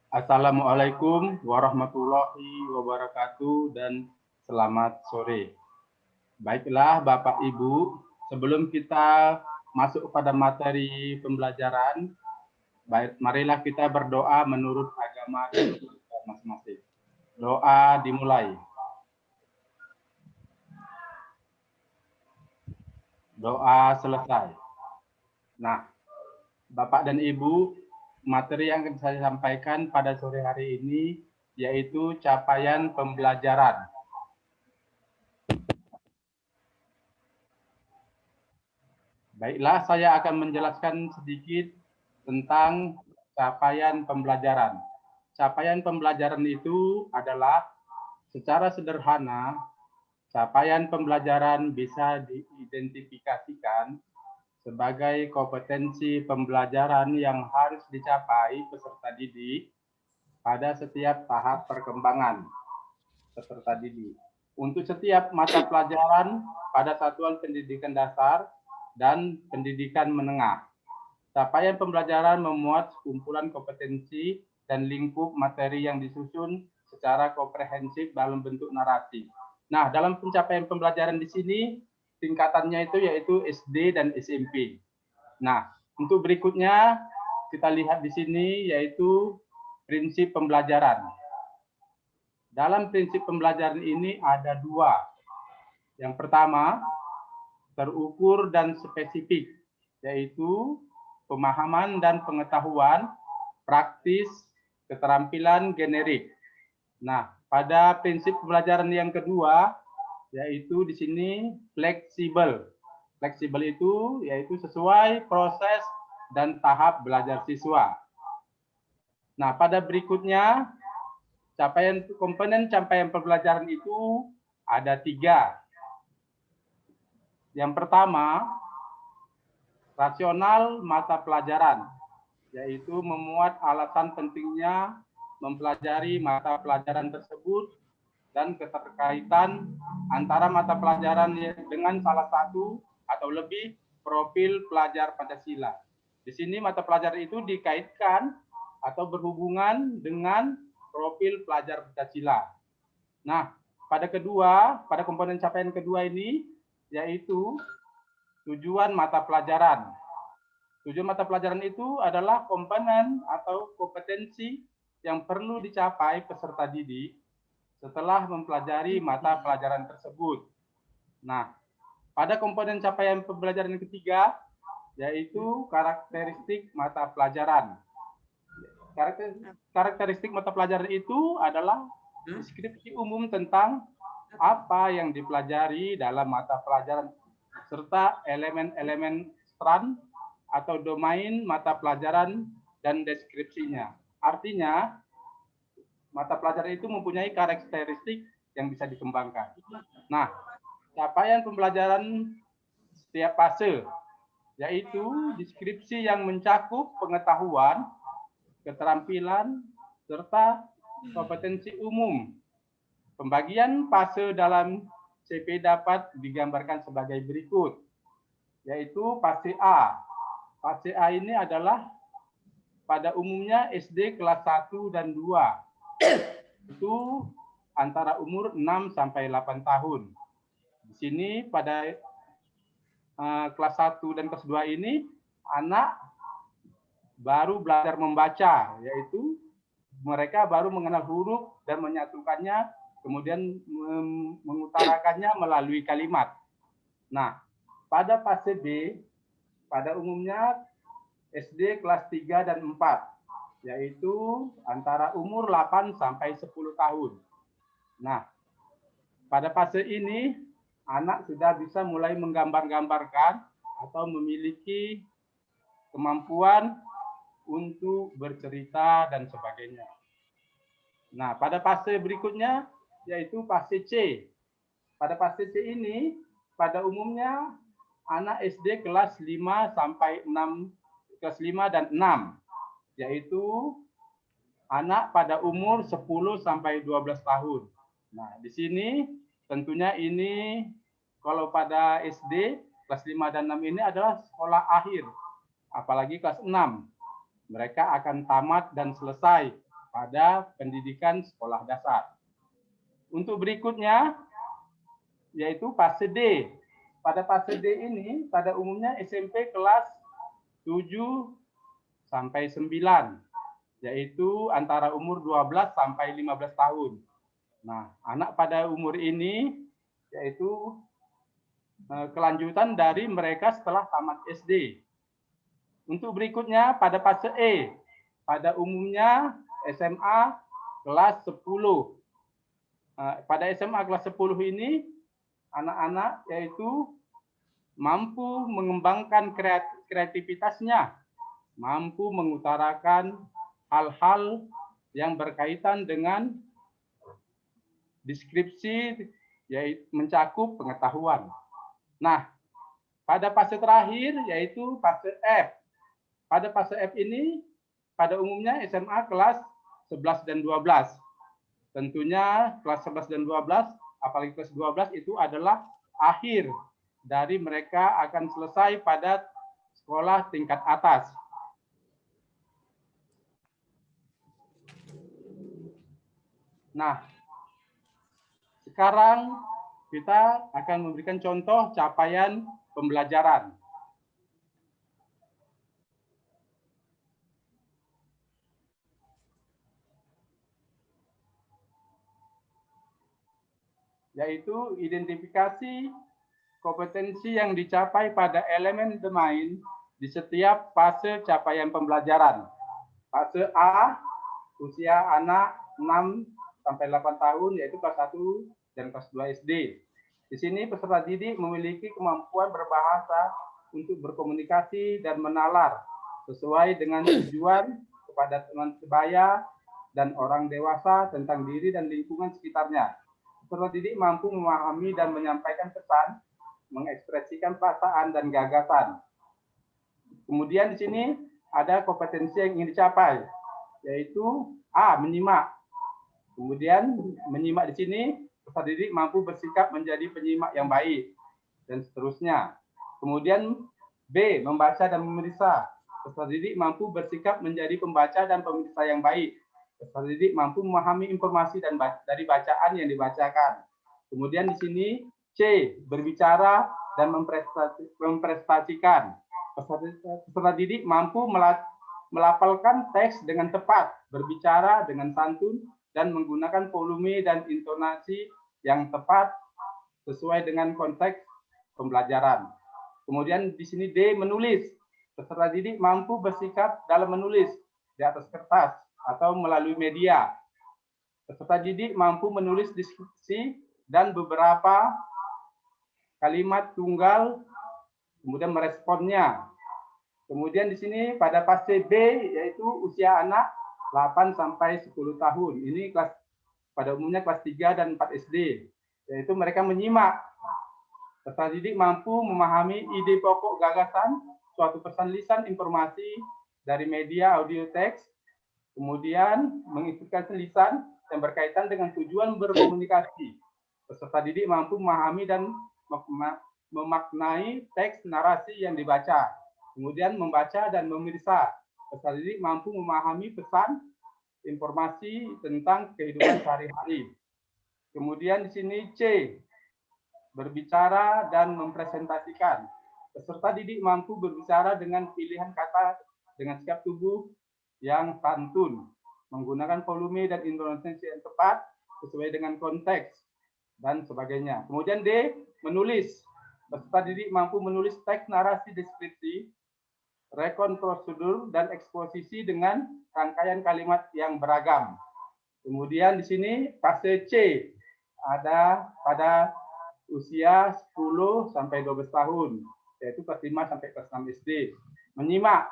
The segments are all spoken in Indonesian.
Assalamualaikum warahmatullahi wabarakatuh dan selamat sore. Baiklah Bapak Ibu, sebelum kita masuk pada materi pembelajaran, marilah kita berdoa menurut agama masing-masing. Doa dimulai. Doa selesai. Nah, Bapak dan Ibu, materi yang akan saya sampaikan pada sore hari ini yaitu capaian pembelajaran. Baiklah, saya akan menjelaskan sedikit tentang capaian pembelajaran. Capaian pembelajaran itu adalah secara sederhana, capaian pembelajaran bisa diidentifikasikan sebagai kompetensi pembelajaran yang harus dicapai peserta didik pada setiap tahap perkembangan peserta didik. Untuk setiap mata pelajaran pada satuan pendidikan dasar dan pendidikan menengah. Capaian pembelajaran memuat kumpulan kompetensi dan lingkup materi yang disusun secara komprehensif dalam bentuk narasi. Nah, dalam pencapaian pembelajaran di sini, tingkatannya itu yaitu SD dan SMP. Nah, untuk berikutnya kita lihat di sini yaitu prinsip pembelajaran. Dalam prinsip pembelajaran ini ada dua. Yang pertama, terukur dan spesifik, yaitu pemahaman dan pengetahuan, praktis, keterampilan generik. Nah, pada prinsip pembelajaran yang kedua, yaitu di sini fleksibel. Fleksibel itu yaitu sesuai proses dan tahap belajar siswa. Nah, pada berikutnya, komponen capaian pembelajaran itu ada 3. Yang pertama, rasional mata pelajaran, yaitu memuat alasan pentingnya mempelajari mata pelajaran tersebut dan keterkaitan antara mata pelajaran dengan salah satu atau lebih profil pelajar Pancasila. Di sini mata pelajaran itu dikaitkan atau berhubungan dengan profil pelajar Pancasila. Nah, pada komponen capaian kedua ini, yaitu tujuan mata pelajaran. Tujuan mata pelajaran itu adalah komponen atau kompetensi yang perlu dicapai peserta didik setelah mempelajari mata pelajaran tersebut. Nah, pada komponen capaian pembelajaran yang ketiga, yaitu karakteristik mata pelajaran. Karakteristik mata pelajaran itu adalah deskripsi umum tentang apa yang dipelajari dalam mata pelajaran serta elemen-elemen strand atau domain mata pelajaran dan deskripsinya. Artinya, mata pelajaran itu mempunyai karakteristik yang bisa dikembangkan. Nah, capaian pembelajaran setiap fase, yaitu deskripsi yang mencakup pengetahuan, keterampilan, serta kompetensi umum. Pembagian fase dalam CP dapat digambarkan sebagai berikut, yaitu fase A. Fase A ini adalah pada umumnya SD kelas 1 dan 2. Itu antara umur 6 sampai 8 tahun. Di sini pada kelas 1 dan kelas 2 ini anak baru belajar membaca, yaitu mereka baru mengenal huruf dan menyatukannya, kemudian mengutarakannya melalui kalimat. Nah, pada fase B, pada umumnya SD kelas 3 dan 4, yaitu antara umur 8 sampai 10 tahun. Nah, pada fase ini, anak sudah bisa mulai menggambar-gambarkan atau memiliki kemampuan untuk bercerita dan sebagainya. Nah, pada fase berikutnya, yaitu fase C. Pada fase C ini, pada umumnya anak SD kelas 5 sampai 6, kelas 5 dan 6, yaitu anak pada umur 10 sampai 12 tahun. Nah, di sini tentunya ini kalau pada SD kelas 5 dan 6 ini adalah sekolah akhir, apalagi kelas 6. Mereka akan tamat dan selesai pada pendidikan sekolah dasar. Untuk berikutnya, yaitu fase D. Pada fase D ini, pada umumnya SMP kelas 7 sampai 9, yaitu antara umur 12 sampai 15 tahun. Nah, anak pada umur ini, yaitu kelanjutan dari mereka setelah tamat SD. Untuk berikutnya pada fase E, pada umumnya SMA kelas 10. Pada SMA kelas 10 ini, anak-anak yaitu mampu mengembangkan kreativitasnya, mampu mengutarakan hal-hal yang berkaitan dengan deskripsi, yaitu mencakup pengetahuan. Nah, pada fase terakhir yaitu fase F. Pada fase F ini pada umumnya SMA kelas 11 dan 12. Tentunya kelas 11 dan 12, apalagi kelas 12 itu adalah akhir dari mereka akan selesai pada sekolah tingkat atas. Nah, sekarang kita akan memberikan contoh capaian pembelajaran. Yaitu identifikasi kompetensi yang dicapai pada elemen domain di setiap fase capaian pembelajaran. Fase A, usia anak 6 sampai 8 tahun, yaitu kelas 1 dan kelas 2 SD. Di sini peserta didik memiliki kemampuan berbahasa untuk berkomunikasi dan menalar sesuai dengan tujuan kepada teman sebaya dan orang dewasa tentang diri dan lingkungan sekitarnya. Peserta didik mampu memahami dan menyampaikan pesan, mengekspresikan perasaan dan gagasan. Kemudian di sini ada kompetensi yang ingin dicapai, yaitu A, menyimak. Kemudian menyimak di sini peserta didik mampu bersikap menjadi penyimak yang baik dan seterusnya. Kemudian B, membaca dan memeriksa. Peserta didik mampu bersikap menjadi pembaca dan pemeriksa yang baik. Peserta didik mampu memahami informasi dan dari bacaan yang dibacakan. Kemudian di sini C, berbicara dan memprestasikan. Peserta didik mampu melafalkan teks dengan tepat, berbicara dengan santun, dan menggunakan volume dan intonasi yang tepat sesuai dengan konteks pembelajaran. Kemudian di sini D, menulis. Peserta didik mampu bersikap dalam menulis di atas kertas atau melalui media. Peserta didik mampu menulis deskripsi dan beberapa kalimat tunggal, kemudian meresponnya. Kemudian di sini pada fase B, yaitu usia anak 8 sampai 10 tahun. Ini kelas pada umumnya kelas 3 dan 4 SD, yaitu mereka menyimak. Peserta didik mampu memahami ide pokok gagasan suatu pesan lisan informasi dari media audio teks, kemudian mengikutkan lisan yang berkaitan dengan tujuan berkomunikasi. Peserta didik mampu memahami dan memaknai teks narasi yang dibaca, kemudian membaca dan memeriksa. Peserta didik mampu memahami pesan informasi tentang kehidupan sehari-hari. Kemudian di sini C, berbicara dan mempresentasikan. Peserta didik mampu berbicara dengan pilihan kata dengan sikap tubuh yang santun, menggunakan volume dan intonasi yang tepat sesuai dengan konteks dan sebagainya. Kemudian D, menulis. Peserta didik mampu menulis teks narasi deskripsi, rekon prosedur, dan eksposisi dengan rangkaian kalimat yang beragam. Kemudian di sini fase C, ada pada usia 10 sampai 12 tahun, yaitu kelas 5 sampai kelas 6 SD. Menyimak.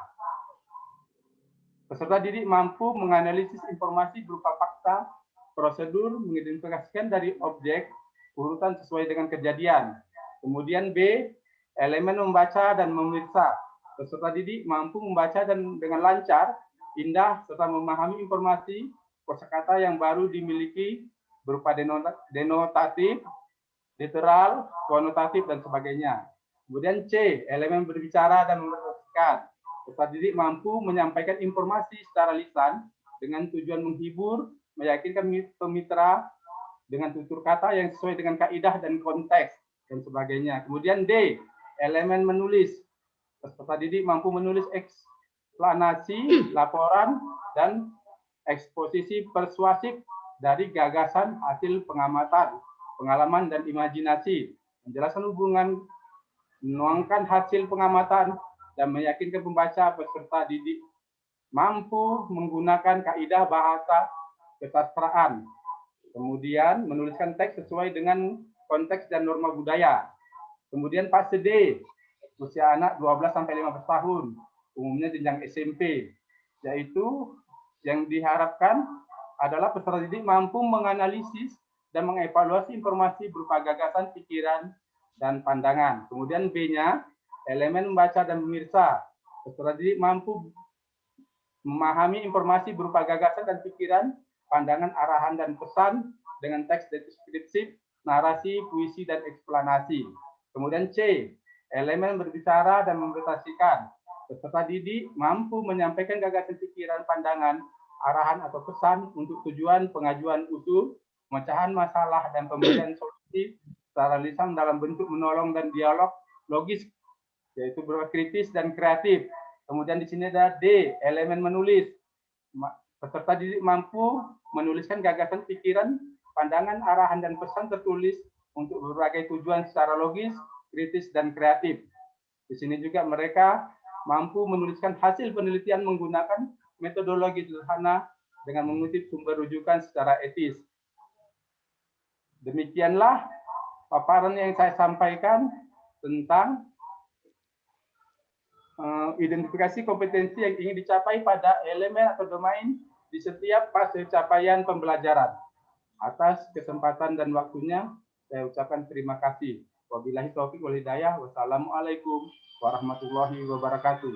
Peserta didik mampu menganalisis informasi berupa fakta, prosedur, mengidentifikasikan dari objek, urutan sesuai dengan kejadian. Kemudian B, elemen membaca dan memeriksa. Peserta didik mampu membaca dan dengan lancar, indah, serta memahami informasi, kosakata yang baru dimiliki berupa denotatif, literal, konotatif, dan sebagainya. Kemudian C, elemen berbicara dan mempresentasikan. Peserta didik mampu menyampaikan informasi secara lisan dengan tujuan menghibur, meyakinkan pemitra dengan tutur kata yang sesuai dengan kaidah dan konteks dan sebagainya. Kemudian D, elemen menulis. Peserta didik mampu menulis eksplanasi, laporan, dan eksposisi persuasif dari gagasan, hasil pengamatan, pengalaman, dan imajinasi. Menjelaskan hubungan, menuangkan hasil pengamatan, dan meyakinkan pembaca peserta didik mampu menggunakan kaidah bahasa kesastraan. Kemudian menuliskan teks sesuai dengan konteks dan norma budaya. Kemudian fase D, usia anak 12 sampai 15 tahun, umumnya jenjang SMP, yaitu yang diharapkan adalah peserta didik mampu menganalisis dan mengevaluasi informasi berupa gagasan, pikiran, dan pandangan. Kemudian B-nya, elemen membaca dan pemirsa. Peserta didik mampu memahami informasi berupa gagasan dan pikiran, pandangan, arahan, dan pesan dengan teks deskriptif, narasi, puisi, dan eksplanasi. Kemudian C, elemen berbicara dan mempresentasikan. Peserta didik mampu menyampaikan gagasan, pikiran, pandangan, arahan, atau pesan untuk tujuan pengajuan usul, pemecahan masalah, dan pemberian solusi secara lisan dalam bentuk menolong dan dialog logis, yaitu berupa kritis dan kreatif. Kemudian di sini ada D, elemen menulis. Peserta didik mampu menuliskan gagasan, pikiran, pandangan, arahan, dan pesan tertulis untuk berbagai tujuan secara logis, kritis, dan kreatif. Di sini juga mereka mampu menuliskan hasil penelitian menggunakan metodologi sederhana dengan mengutip sumber rujukan secara etis. Demikianlah paparan yang saya sampaikan tentang identifikasi kompetensi yang ingin dicapai pada elemen atau domain di setiap fase capaian pembelajaran. Atas kesempatan dan waktunya, saya ucapkan terima kasih. Wabillahi taufiq wal hidayah. Wassalamualaikum warahmatullahi wabarakatuh.